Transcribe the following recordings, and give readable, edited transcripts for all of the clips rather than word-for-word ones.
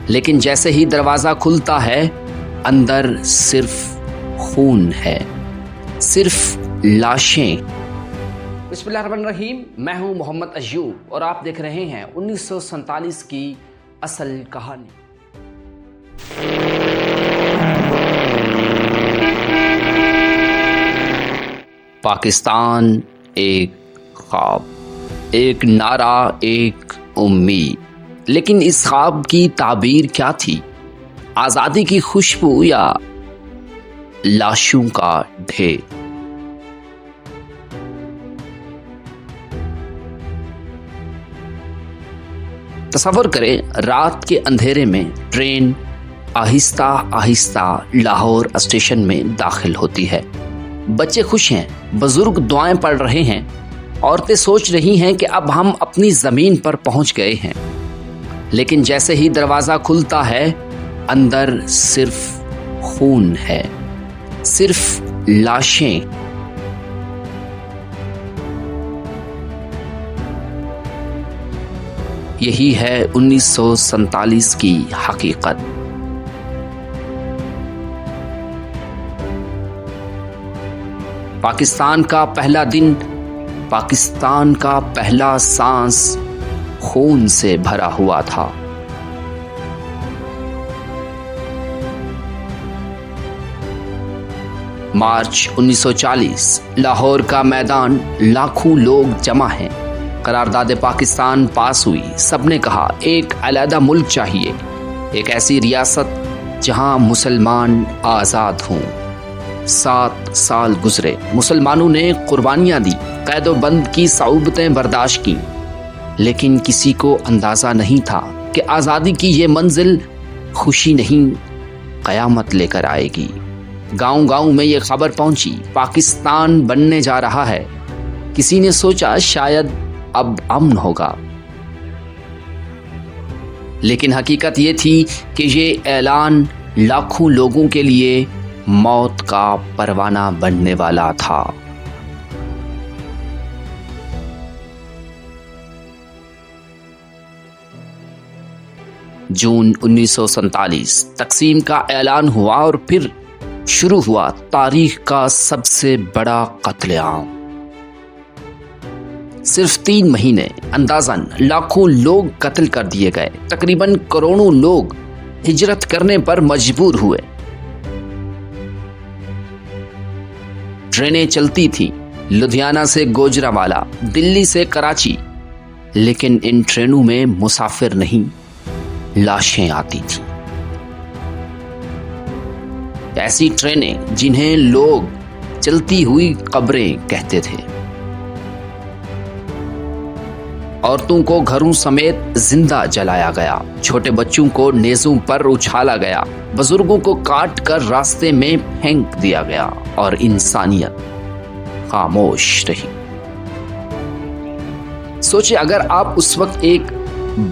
لیکن جیسے ہی دروازہ کھلتا ہے اندر صرف خون ہے، صرف لاشیں۔ بسم اللہ الرحمن الرحیم، میں ہوں محمد ایوب اور آپ دیکھ رہے ہیں 1947 کی اصل کہانی۔ پاکستان ایک خواب، ایک نعرہ، ایک امید، لیکن اس خواب کی تعبیر کیا تھی؟ آزادی کی خوشبو یا لاشوں کا ڈھیر؟ تصور کریں، رات کے اندھیرے میں ٹرین آہستہ آہستہ لاہور اسٹیشن میں داخل ہوتی ہے۔ بچے خوش ہیں، بزرگ دعائیں پڑھ رہے ہیں، عورتیں سوچ رہی ہیں کہ اب ہم اپنی زمین پر پہنچ گئے ہیں۔ لیکن جیسے ہی دروازہ کھلتا ہے اندر صرف خون ہے، صرف لاشیں۔ یہی ہے 1947 کی حقیقت۔ پاکستان کا پہلا دن، پاکستان کا پہلا سانس خون سے بھرا ہوا تھا۔ مارچ 1940، لاہور کا میدان، لاکھوں لوگ جمع ہیں۔ قرارداد پاکستان پاس ہوئی، سب نے کہا ایک علیحدہ ملک چاہیے، ایک ایسی ریاست جہاں مسلمان آزاد ہوں۔ 7 سال گزرے، مسلمانوں نے قربانیاں دی، قید و بند کی صعوبتیں برداشت کی، لیکن کسی کو اندازہ نہیں تھا کہ آزادی کی یہ منزل خوشی نہیں، قیامت لے کر آئے گی۔ گاؤں گاؤں میں یہ خبر پہنچی، پاکستان بننے جا رہا ہے۔ کسی نے سوچا شاید اب امن ہوگا، لیکن حقیقت یہ تھی کہ یہ اعلان لاکھوں لوگوں کے لیے موت کا پروانہ بننے والا تھا۔ جون 1947، تقسیم کا اعلان ہوا اور پھر شروع ہوا تاریخ کا سب سے بڑا قتل عام۔ صرف 3 مہینے، اندازاً لاکھوں لوگ قتل کر دیے گئے، تقریباً کروڑوں لوگ ہجرت کرنے پر مجبور ہوئے۔ ٹرینیں چلتی تھیں، لدھیانہ سے گوجرانوالہ، دلی سے کراچی، لیکن ان ٹرینوں میں مسافر نہیں، لاشیں آتی تھیں۔ ایسی ٹرینیں جنہیں لوگ چلتی ہوئی قبریں کہتے تھے۔ عورتوں کو گھروں سمیت زندہ جلایا گیا، چھوٹے بچوں کو نیزوں پر اچھالا گیا، بزرگوں کو کاٹ کر راستے میں پھینک دیا گیا، اور انسانیت خاموش رہی۔ سوچے اگر آپ اس وقت ایک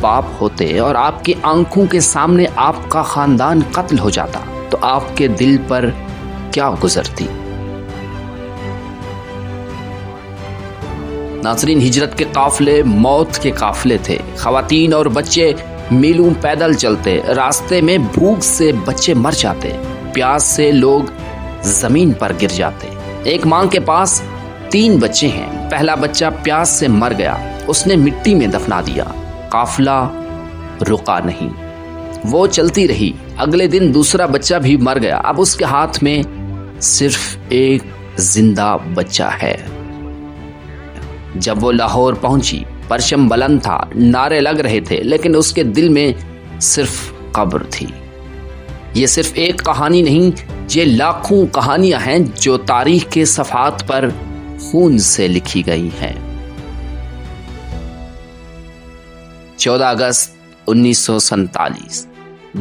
باپ ہوتے اور آپ کی آنکھوں کے سامنے آپ کا خاندان قتل ہو جاتا تو آپ کے دل پر کیا گزرتی؟ ناظرین، ہجرت کے قافلے موت کے قافلے تھے۔ خواتین اور بچے میلوں پیدل چلتے، راستے میں بھوک سے بچے مر جاتے، پیاس سے لوگ زمین پر گر جاتے۔ ایک ماں کے پاس 3 بچے ہیں، پہلا بچہ پیاس سے مر گیا، اس نے مٹی میں دفنا دیا۔ قافلہ رکا نہیں، وہ چلتی رہی۔ اگلے دن دوسرا بچہ بھی مر گیا، اب اس کے ہاتھ میں صرف ایک زندہ بچہ ہے۔ جب وہ لاہور پہنچی، پرچم بلند تھا، نعرے لگ رہے تھے، لیکن اس کے دل میں صرف قبر تھی۔ یہ صرف ایک کہانی نہیں، یہ لاکھوں کہانیاں ہیں جو تاریخ کے صفحات پر خون سے لکھی گئی ہیں۔ 14 اگست 1947،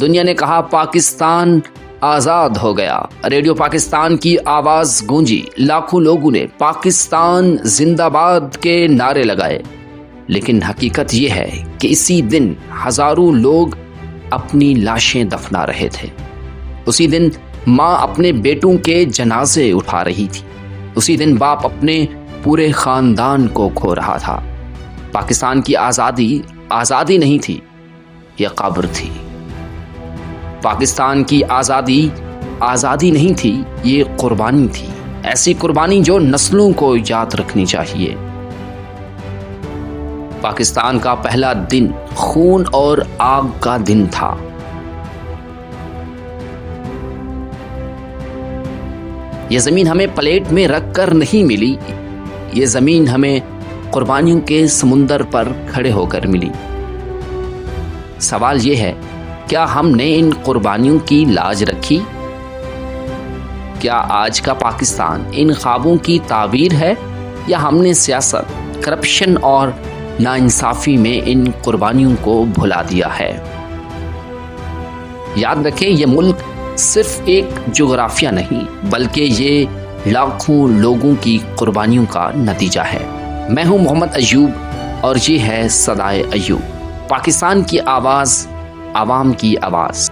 دنیا نے کہا پاکستان آزاد ہو گیا۔ ریڈیو پاکستان کی آواز گونجی، لاکھوں لوگوں نے پاکستان زندہ باد کے نعرے لگائے۔ لیکن حقیقت یہ ہے کہ اسی دن ہزاروں لوگ اپنی لاشیں دفنا رہے تھے۔ اسی دن ماں اپنے بیٹوں کے جنازے اٹھا رہی تھی۔ اسی دن باپ اپنے پورے خاندان کو کھو رہا تھا۔ پاکستان کی آزادی نہیں تھی، یہ قبر تھی۔ پاکستان کی آزادی نہیں تھی، یہ قربانی تھی، ایسی قربانی جو نسلوں کو یاد رکھنی چاہیے۔ پاکستان کا پہلا دن خون اور آگ کا دن تھا۔ یہ زمین ہمیں پلیٹ میں رکھ کر نہیں ملی، یہ زمین ہمیں قربانیوں کے سمندر پر کھڑے ہو کر ملی۔ سوال یہ ہے، کیا ہم نے ان قربانیوں کی لاج رکھی؟ کیا آج کا پاکستان ان خوابوں کی تعبیر ہے، یا ہم نے سیاست، کرپشن اور ناانصافی میں ان قربانیوں کو بھلا دیا ہے؟ یاد رکھیں، یہ ملک صرف ایک جغرافیہ نہیں، بلکہ یہ لاکھوں لوگوں کی قربانیوں کا نتیجہ ہے۔ میں ہوں محمد ایوب اور یہ ہے صدائے ایوب، پاکستان کی آواز، عوام کی آواز۔